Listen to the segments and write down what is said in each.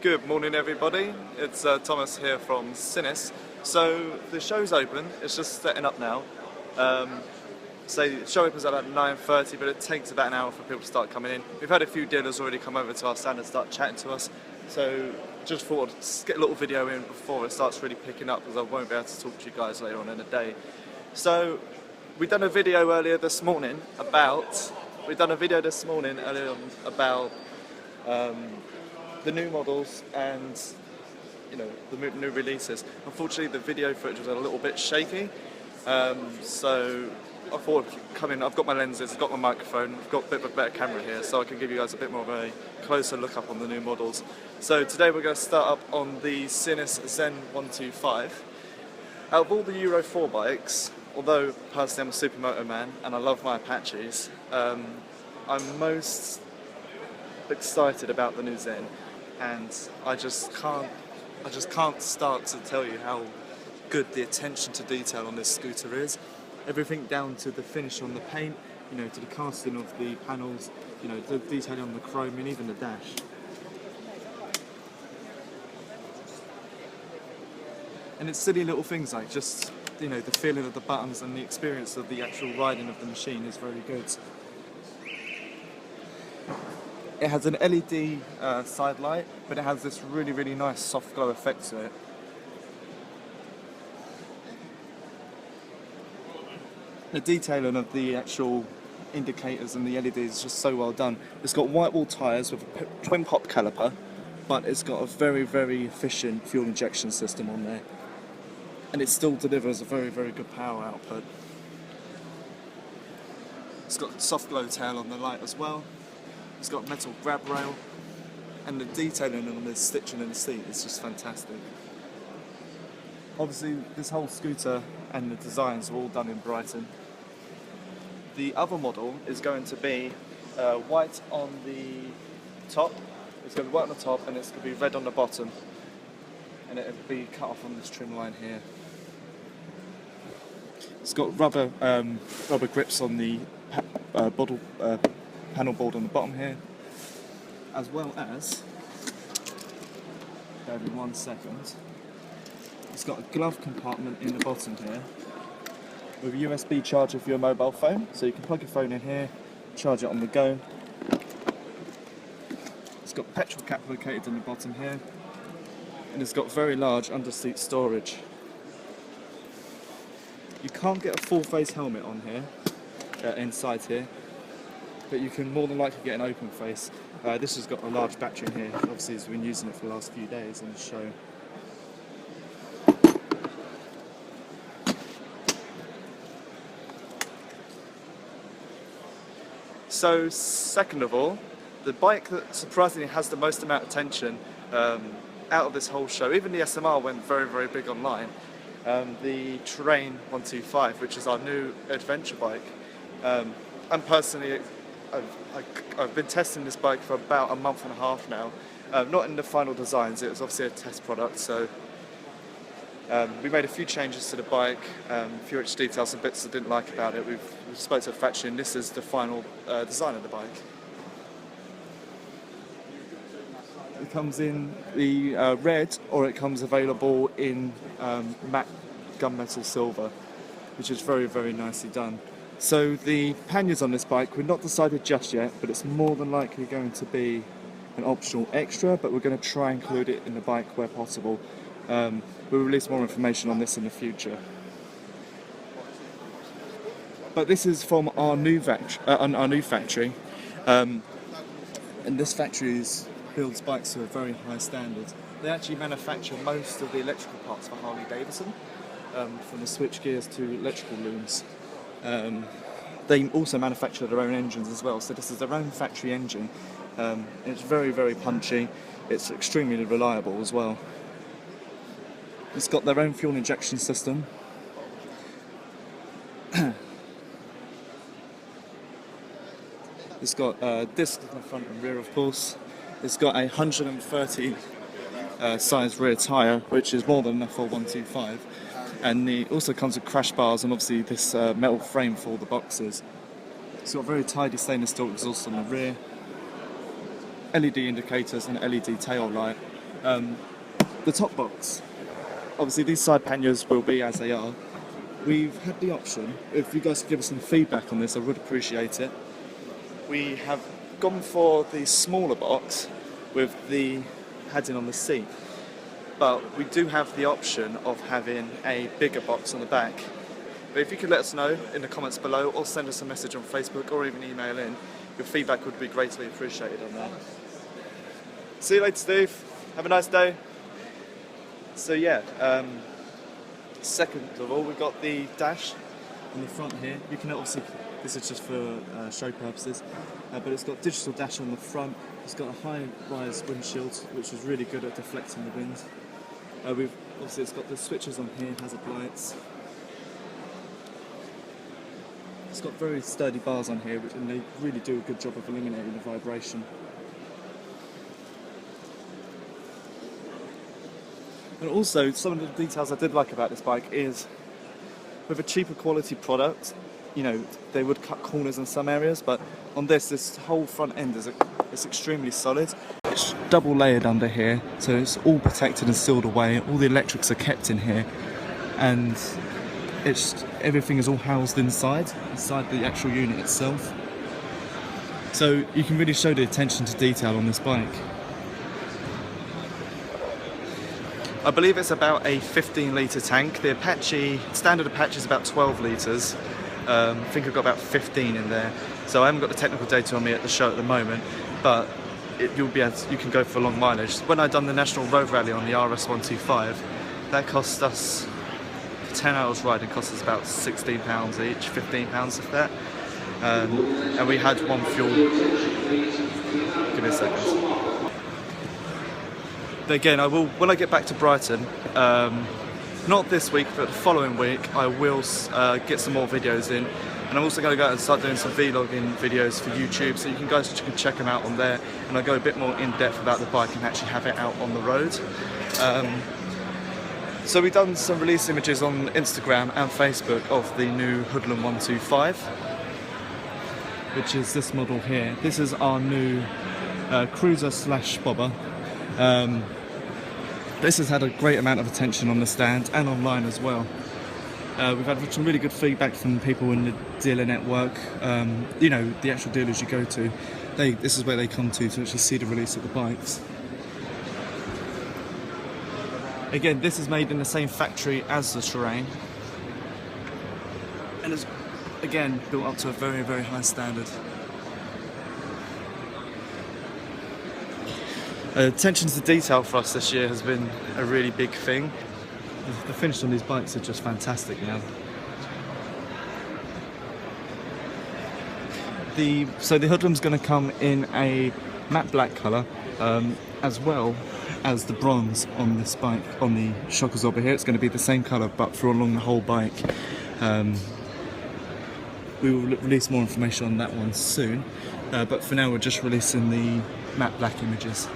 Good morning everybody, it's Thomas here from Sinnis. So the show's open, it's just setting up now. So the show opens at about 9:30, but it takes about an hour for people to start coming in. We've had a few dealers already come over to our stand and start chatting to us. So just thought I'd get a little video in before it starts really picking up, because I won't be able to talk to you guys later on in the day. So we've done a video earlier this morning about the new models and the new releases. Unfortunately, the video footage was a little bit shaky, so I thought I'd come in. I've got my lenses, I've got my microphone, I've got a bit of a better camera here, so I can give you guys a bit more of a closer look up on the new models. So today we're going to start up on the Sinis Zen 125. Out of all the Euro 4 bikes, although personally I'm a supermoto man and I love my Apaches, I'm most excited about the new Zen, and I just can't start to tell you how good the attention to detail on this scooter is. Everything down to the finish on the paint, to the casting of the panels, the detailing on the chrome and even the dash. And it's silly little things like just, the feeling of the buttons and the experience of the actual riding of the machine is very good. It has an LED side light, but it has this really, really nice soft glow effect to it. The detailing of the actual indicators and the LEDs is just so well done. It's got white wall tyres with a twin pop caliper, but it's got a very, very efficient fuel injection system on there. And it still delivers a very, very good power output. It's got soft glow tail on the light as well. It's got metal grab rail, and the detailing on the stitching in the seat is just fantastic. Obviously, this whole scooter and the designs are all done in Brighton. The other model is going to be white on the top. It's going to be white on the top, and it's going to be red on the bottom, and it'll be cut off on this trim line here. It's got rubber grips on the panel board on the bottom here, as well as, bear with me 1 second, it's got a glove compartment in the bottom here with a USB charger for your mobile phone, so you can plug your phone in here, charge it on the go. It's got petrol cap located in the bottom here, and it's got very large under-seat storage. You can't get a full face helmet on here, inside here, but you can more than likely get an open face. This has got a large battery in here, obviously as we've been using it for the last few days on the show. So second of all, the bike that surprisingly has the most amount of attention out of this whole show, even the SMR went very, very big online, the Terrain 125, which is our new adventure bike. I'm personally, I've been testing this bike for about a month and a half now. Not in the final designs, it was obviously a test product, so we made a few changes to the bike, a few extra details and bits I didn't like about it. We've spoke to the factory, and this is the final design of the bike. It comes in the red, or it comes available in matte gunmetal silver, which is very, very nicely done. So the panniers on this bike, we're not decided just yet, but it's more than likely going to be an optional extra, but we're going to try and include it in the bike where possible. We'll release more information on this in the future. But this is from our new factory, and this factory builds bikes to a very high standard. They actually manufacture most of the electrical parts for Harley Davidson, from the switch gears to electrical looms. They also manufacture their own engines as well, so this is their own factory engine. It's very, very punchy. It's extremely reliable as well. It's got their own fuel injection system. It's got discs in the front and rear, of course. It's got a 130 size rear tyre, which is more than enough for 125. And it also comes with crash bars and obviously this metal frame for the boxes. It's got very tidy stainless steel exhaust on the rear, LED indicators and LED tail light. The top box. Obviously these side panniers will be as they are. We've had the option, if you guys could give us some feedback on this, I would appreciate it. We have gone for the smaller box with the padding on the seat, but we do have the option of having a bigger box on the back. But if you could let us know in the comments below, or send us a message on Facebook, or even email in, your feedback would be greatly appreciated on that. See you later, Steve. Have a nice day. So yeah, second of all, we've got the dash on the front here. You can obviously, this is just for show purposes, but it's got digital dash on the front. It's got a high-rise windshield, which is really good at deflecting the wind. Obviously it's got the switches on here, hazard lights. It's got very sturdy bars on here, and they really do a good job of eliminating the vibration. And also, some of the details I did like about this bike is, with a cheaper quality product, you know, they would cut corners in some areas, but on this whole front end is extremely solid. It's double layered under here, so it's all protected and sealed away. All the electrics are kept in here, and everything is all housed inside the actual unit itself. So you can really show the attention to detail on this bike. I believe it's about a 15-litre tank. The standard Apache is about 12 litres. I think I've got about 15 in there. So I haven't got the technical data on me at the show at the moment, but you can go for long mileage. When I've done the National Road Rally on the RS125, that cost us, 10 hours riding cost us about £16 each, £15 if that. And we had one fuel. Give me a second. Again, when I get back to Brighton, not this week, but the following week, I will get some more videos in, and I'm also going to go out and start doing some vlogging videos for YouTube, so you guys can check them out on there, and I'll go a bit more in depth about the bike and actually have it out on the road. So we've done some release images on Instagram and Facebook of the new Hoodlum 125, which is this model here. This is our new cruiser slash bobber. This has had a great amount of attention on the stand and online as well. We've had some really good feedback from people in the dealer network. You know, the actual dealers you go to, this is where they come to actually see the release of the bikes. Again, this is made in the same factory as the Terrain, and is again built up to a very, very high standard. Attention to detail for us this year has been a really big thing. The finish on these bikes are just fantastic now. So the Hoodlum's going to come in a matte black colour, as well as the bronze on this bike. On the shock absorber here, it's going to be the same colour, but for along the whole bike. We will release more information on that one soon, but for now we're just releasing the matte black images.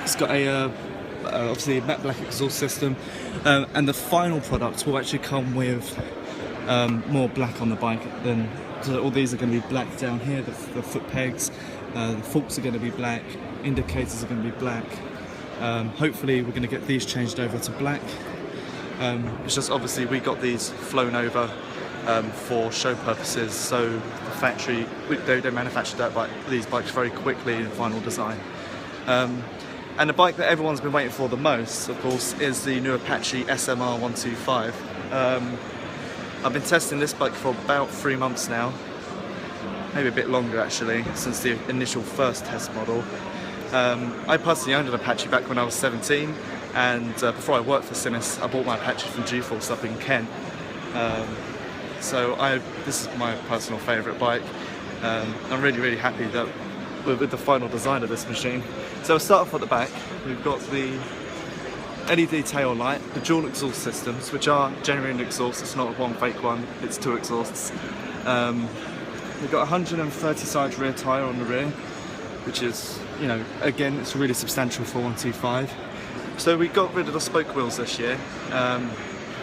It's got a obviously a matte black exhaust system, and the final product will actually come with more black on the bike. So all these are going to be black down here, the foot pegs, the forks are going to be black, indicators are going to be black. Hopefully we're going to get these changed over to black. It's just obviously we got these flown over for show purposes, so the factory, they manufactured these bikes very quickly in final design. And the bike that everyone's been waiting for the most, of course, is the new Apache SMR 125. I've been testing this bike for about 3 months now, maybe a bit longer actually, since the initial first test model. I personally owned an Apache back when I was 17, and before I worked for Sinnis, I bought my Apache from G-Force up in Kent. So this is my personal favourite bike. I'm really, really happy that with the final design of this machine. So we'll start off at the back. We've got the LED tail light, the dual exhaust systems, which are genuine exhausts. It's not one fake one, it's 2 exhausts. We've got a 130 size rear tyre on the rear, which is, you know, again, it's really substantial for 125. So we got rid of the spoke wheels this year.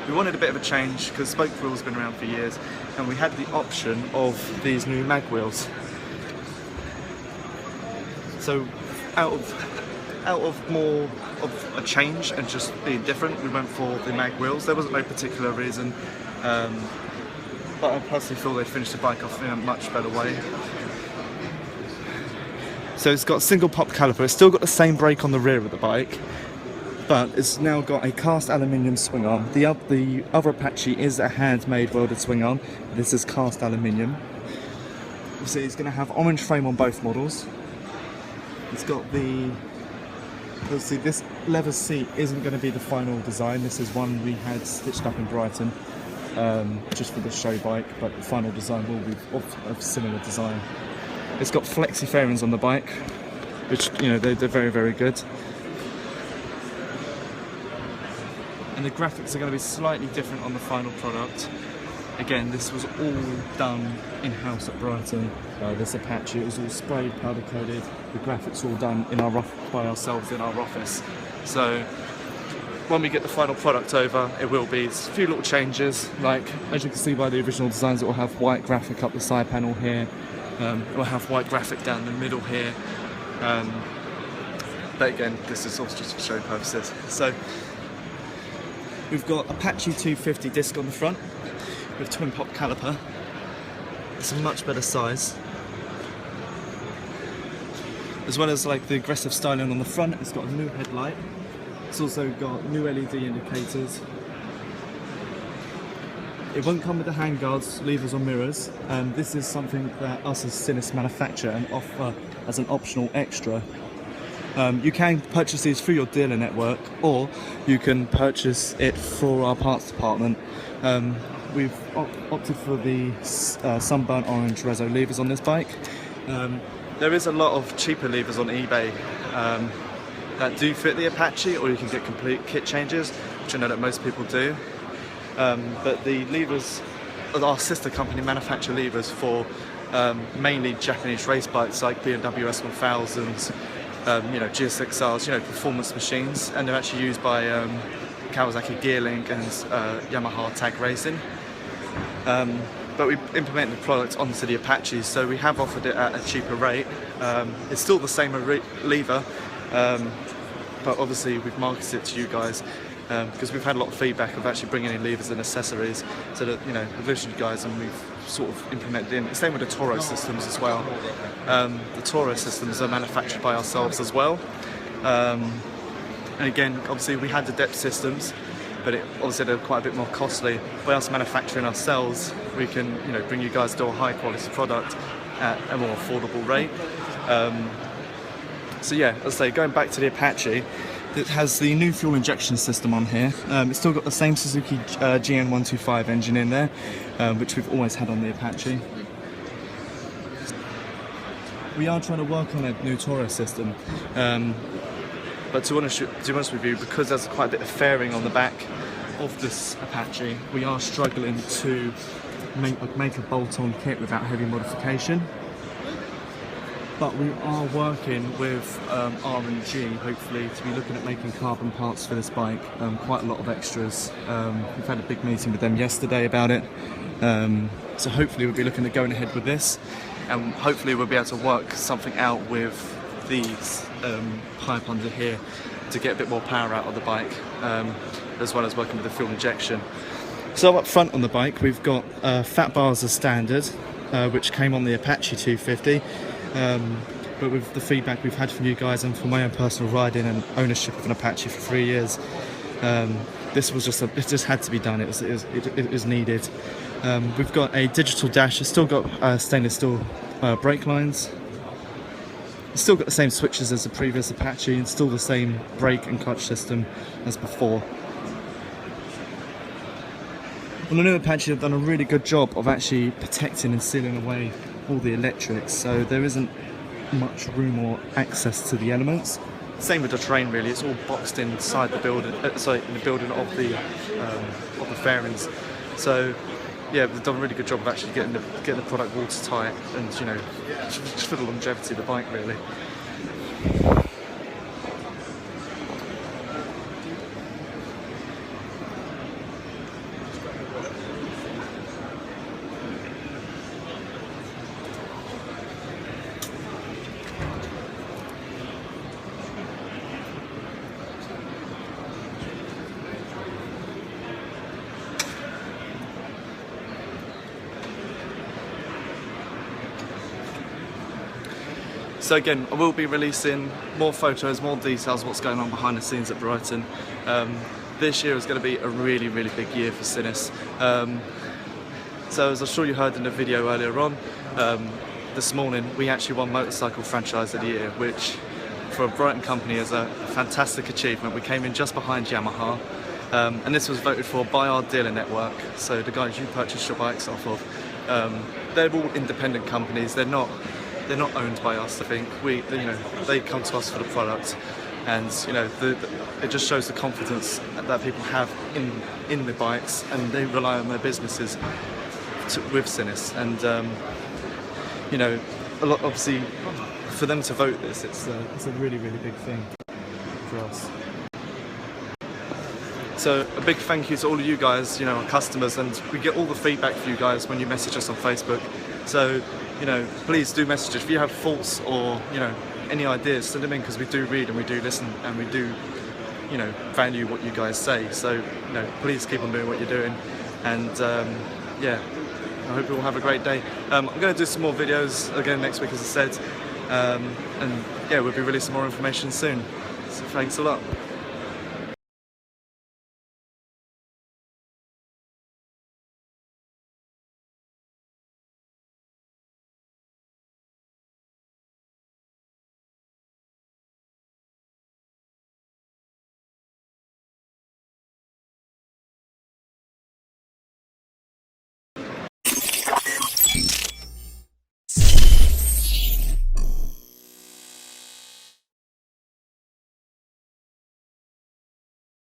We wanted a bit of a change because spoke wheels have been around for years, and we had the option of these new mag wheels. So out of more of a change and just being different, we went for the mag wheels. There wasn't no particular reason, but I personally feel they finished the bike off in a much better way. So it's got a single pop caliper. It's still got the same brake on the rear of the bike, but it's now got a cast aluminium swing arm. The other Apache is a handmade welded swing arm. This is cast aluminium. So it's going to have orange frame on both models. It's got the, obviously this leather seat isn't going to be the final design. This is one we had stitched up in Brighton, just for the show bike, but the final design will be of similar design. It's got flexi fairings on the bike, which, you know, they're very, very good. And the graphics are going to be slightly different on the final product. Again, this was all done in-house at Brighton. This Apache, it was all sprayed, powder coated. The graphics all done by ourselves in our office. So when we get the final product over, it will be a few little changes. Like, as you can see by the original designs, it will have white graphic up the side panel here. It will have white graphic down the middle here. But again, this is also just for show purposes. So we've got Apache 250 disc on the front with twin pop caliper. It's a much better size. As well as like the aggressive styling on the front, it's got a new headlight. It's also got new LED indicators. It won't come with the handguards, levers or mirrors. This is something that us as Sinnis manufacture and offer as an optional extra. You can purchase these through your dealer network, or you can purchase it for our parts department. We've opted for the sunburnt orange reso levers on this bike. There is a lot of cheaper levers on eBay that do fit the Apache, or you can get complete kit changes, which I know that most people do. But the levers, our sister company manufacture levers for mainly Japanese race bikes like BMW S1000s, you know, GSXRs, you know, performance machines, and they're actually used by Kawasaki Gearlink and Yamaha Tag Racing. But we implemented the product onto the Apache, so we have offered it at a cheaper rate. It's still the same lever, but obviously we've marketed it to you guys because we've had a lot of feedback of actually bringing in levers and accessories, so that, you know, we've listened to you guys and we've sort of implemented in. The same with the Toro systems as well. The Toro systems are manufactured by ourselves as well. And again, obviously we had the depth systems, but obviously they're quite a bit more costly. By us manufacturing ourselves, we can, you know, bring you guys to a high quality product at a more affordable rate. So yeah, as I say, going back to the Apache, it has the new fuel injection system on here. It's still got the same Suzuki GN125 engine in there, which we've always had on the Apache. We are trying to work on a new Toro system, but to be honest with you, because there's quite a bit of fairing on the back of this Apache, we are struggling to make a bolt-on kit without heavy modification. But we are working with R&G, hopefully, to be looking at making carbon parts for this bike. Quite a lot of extras. We've had a big meeting with them yesterday about it. So hopefully we'll be looking at going ahead with this. And hopefully we'll be able to work something out with these pipe under here to get a bit more power out of the bike, as well as working with the fuel injection. So up front on the bike, we've got fat bars as standard, which came on the Apache 250. But with the feedback we've had from you guys and from my own personal riding and ownership of an Apache for 3 years, this was just it just had to be done. It was needed. We've got a digital dash. It's still got stainless steel brake lines. It's still got the same switches as the previous Apache, and still the same brake and clutch system as before. On the new Apache, they've done a really good job of actually protecting and sealing away all the electrics, so there isn't much room or access to the elements. Same with the terrain, really. It's all boxed inside the building, in the building of the fairings. So yeah, they've done a really good job of actually getting the product watertight, and, you know, just for the longevity of the bike, really. So again, I will be releasing more photos, more details of what's going on behind the scenes at Brighton. This year is going to be a really, really big year for Sinnis. So as I'm sure you heard in the video earlier on, this morning we actually won Motorcycle Franchise of the Year, which for a Brighton company is a fantastic achievement. We came in just behind Yamaha, and this was voted for by our dealer network, so the guys you purchased your bikes off of. They're all independent companies, they're not owned by us. I think they come to us for the product, and it just shows the confidence that people have in the bikes, and they rely on their businesses with Sinnis. And a lot, obviously, for them to vote this, it's a really, really big thing for us. So a big thank you to all of you guys, our customers, and we get all the feedback for you guys when you message us on Facebook. So please do message us if you have thoughts or any ideas. Send them in, because we do read and we do listen, and we do value what you guys say. So please keep on doing what you're doing, and yeah, I hope you all have a great day. I'm going to do some more videos again next week, as I said, and yeah, we'll be releasing more information soon. So thanks a lot.